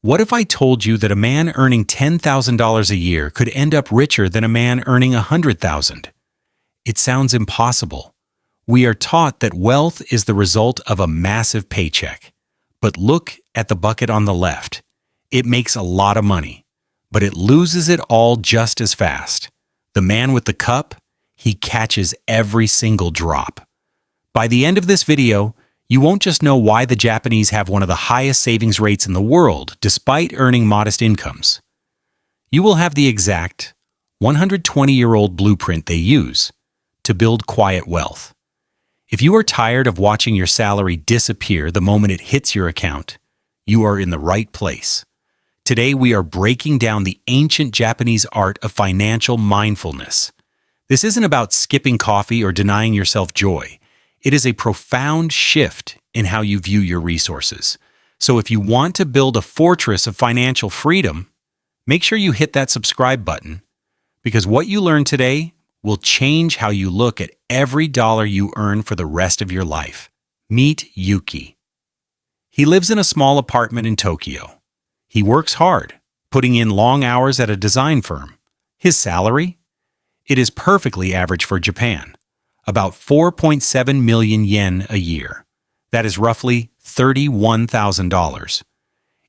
What if I told you that a man earning $10,000 a year could end up richer than a man earning $100,000? It sounds impossible. We are taught that wealth is the result of a massive paycheck. But look at the bucket on the left. It makes a lot of money, but it loses it all just as fast. The man with the cup, he catches every single drop. By the end of this video, you won't just know why the Japanese have one of the highest savings rates in the world despite earning modest incomes. You will have the exact 120-year-old blueprint they use to build quiet wealth. If you are tired of watching your salary disappear the moment it hits your account, you are in the right place. Today we are breaking down the ancient Japanese art of financial mindfulness. This isn't about skipping coffee or denying yourself joy. It is a profound shift in how you view your resources. So if you want to build a fortress of financial freedom, make sure you hit that subscribe button, because what you learn today will change how you look at every dollar you earn for the rest of your life. Meet Yuki. He lives in a small apartment in Tokyo. He works hard, putting in long hours at a design firm. His salary? It is perfectly average for Japan, about 4.7 million yen a year. That is roughly $31,000.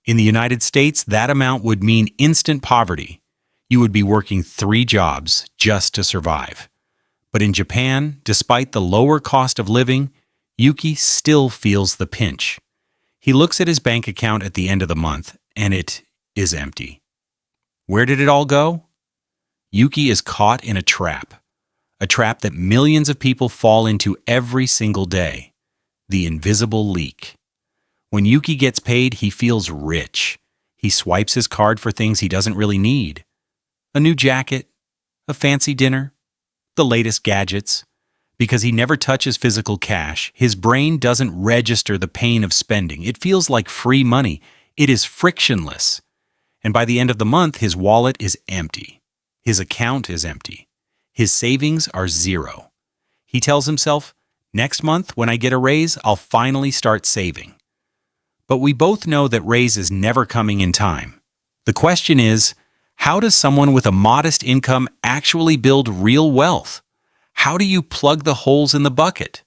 In the United States, that amount would mean instant poverty. You would be working 3 jobs just to survive. But in Japan, despite the lower cost of living, Yuki still feels the pinch. He looks at his bank account at the end of the month, and it is empty. Where did it all go? Yuki is caught in a trap that millions of people fall into every single day: the invisible leak. When Yuki gets paid, he feels rich. He swipes his card for things he doesn't really need. A new jacket, a fancy dinner, the latest gadgets. Because he never touches physical cash, his brain doesn't register the pain of spending. It feels like free money. It is frictionless. And by the end of the month, his wallet is empty. His account is empty. His savings are zero. He tells himself, next month, when I get a raise, I'll finally start saving. But we both know that raise is never coming in time. The question is, how does someone with a modest income actually build real wealth? How do you plug the holes in the bucket?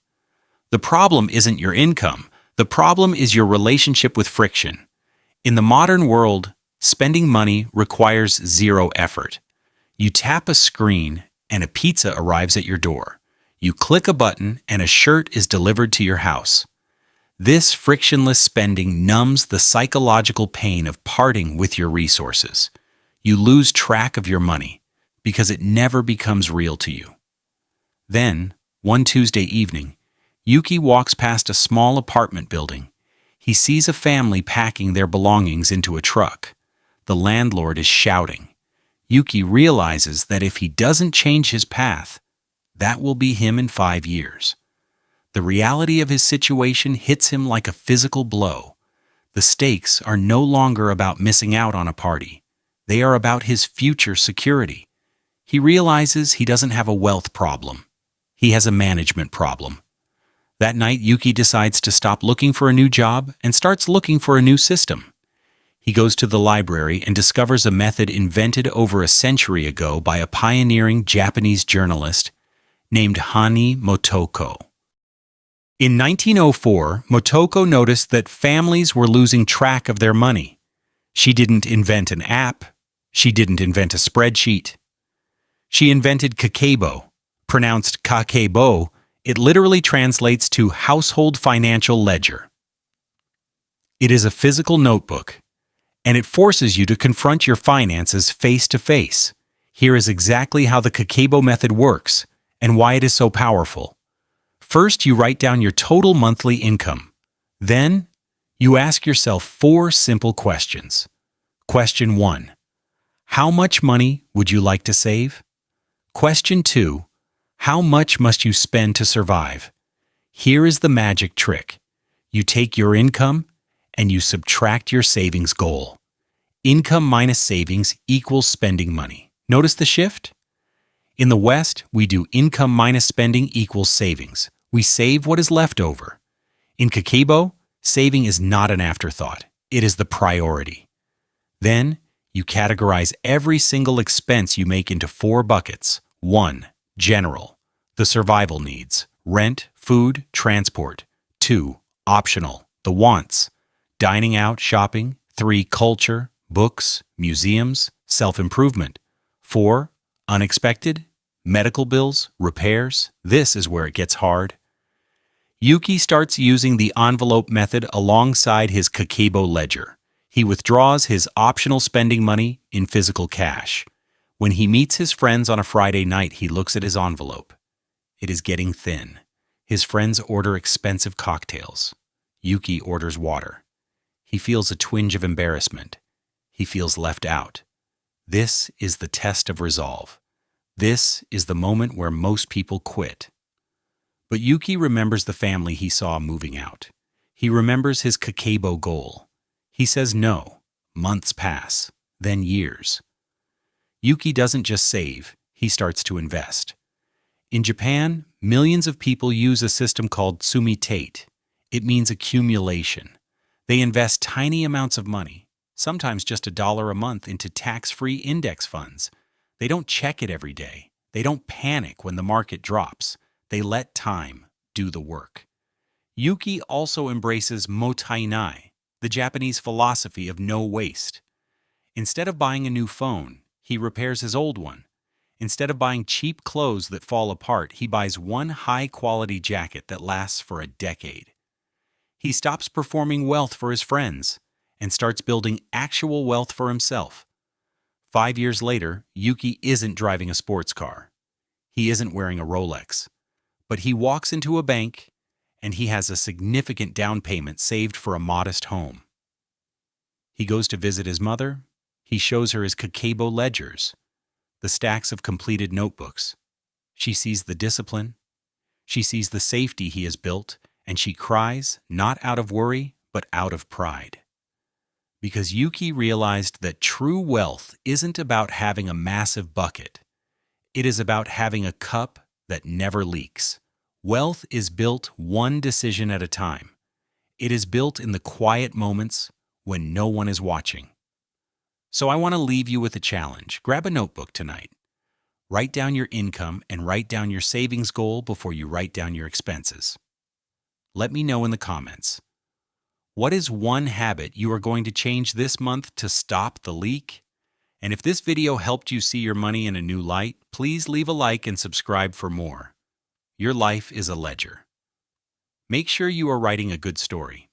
The problem isn't your income. The problem is your relationship with friction. In the modern world, spending money requires zero effort. You tap a screen and a pizza arrives at your door. You click a button and a shirt is delivered to your house. This frictionless spending numbs the psychological pain of parting with your resources. You lose track of your money because it never becomes real to you. Then, one Tuesday evening, Yuki walks past a small apartment building. He sees a family packing their belongings into a truck. The landlord is shouting. Yuki realizes that if he doesn't change his path, that will be him in 5 years. The reality of his situation hits him like a physical blow. The stakes are no longer about missing out on a party. They are about his future security. He realizes he doesn't have a wealth problem. He has a management problem. That night, Yuki decides to stop looking for a new job and starts looking for a new system. He goes to the library and discovers a method invented over a century ago by a pioneering Japanese journalist named Hani Motoko. In 1904, Motoko noticed that families were losing track of their money. She didn't invent an app. She didn't invent a spreadsheet. She invented Kakeibo. Pronounced Kakeibo, it literally translates to household financial ledger. It is a physical notebook, and it forces you to confront your finances face to face. Here is exactly how the Kakeibo method works and why it is so powerful. First, you write down your total monthly income. Then, you ask yourself 4 simple questions. Question 1. How much money would you like to save? Question 2. How much must you spend to survive? Here is the magic trick. You take your income and you subtract your savings goal. Income minus savings equals spending money. Notice the shift? In the West, we do income minus spending equals savings. We save what is left over. In Kakeibo, saving is not an afterthought. It is the priority. Then, you categorize every single expense you make into 4 buckets. 1. General, the survival needs, rent, food, transport. 2. Optional, the wants, dining out, shopping. 3. Culture, books, museums, self-improvement. 4. Unexpected, medical bills, repairs. This is where it gets hard. Yuki starts using the envelope method alongside his Kakeibo ledger. He withdraws his optional spending money in physical cash. When he meets his friends on a Friday night, he looks at his envelope. It is getting thin. His friends order expensive cocktails. Yuki orders water. He feels a twinge of embarrassment. He feels left out. This is the test of resolve. This is the moment where most people quit. But Yuki remembers the family he saw moving out. He remembers his Kakeibo goal. He says no. Months pass, then years. Yuki doesn't just save, he starts to invest. In Japan, millions of people use a system called Tsumitate. It means accumulation. They invest tiny amounts of money, sometimes just $1 a month, into tax-free index funds. They don't check it every day. They don't panic when the market drops. They let time do the work. Yuki also embraces Mottainai, the Japanese philosophy of no waste. Instead of buying a new phone, he repairs his old one. Instead of buying cheap clothes that fall apart, he buys one high-quality jacket that lasts for a decade. He stops performing wealth for his friends and starts building actual wealth for himself. 5 years later, Yuki isn't driving a sports car. He isn't wearing a Rolex. But he walks into a bank and he has a significant down payment saved for a modest home. He goes to visit his mother. He shows her his Kakeibo ledgers, the stacks of completed notebooks. She sees the discipline. She sees the safety he has built, and she cries, not out of worry, but out of pride. Because Yuki realized that true wealth isn't about having a massive bucket. It is about having a cup that never leaks. Wealth is built one decision at a time. It is built in the quiet moments when no one is watching. So I want to leave you with a challenge. Grab a notebook tonight. Write down your income and write down your savings goal before you write down your expenses. Let me know in the comments. What is one habit you are going to change this month to stop the leak? And if this video helped you see your money in a new light, please leave a like and subscribe for more. Your life is a ledger. Make sure you are writing a good story.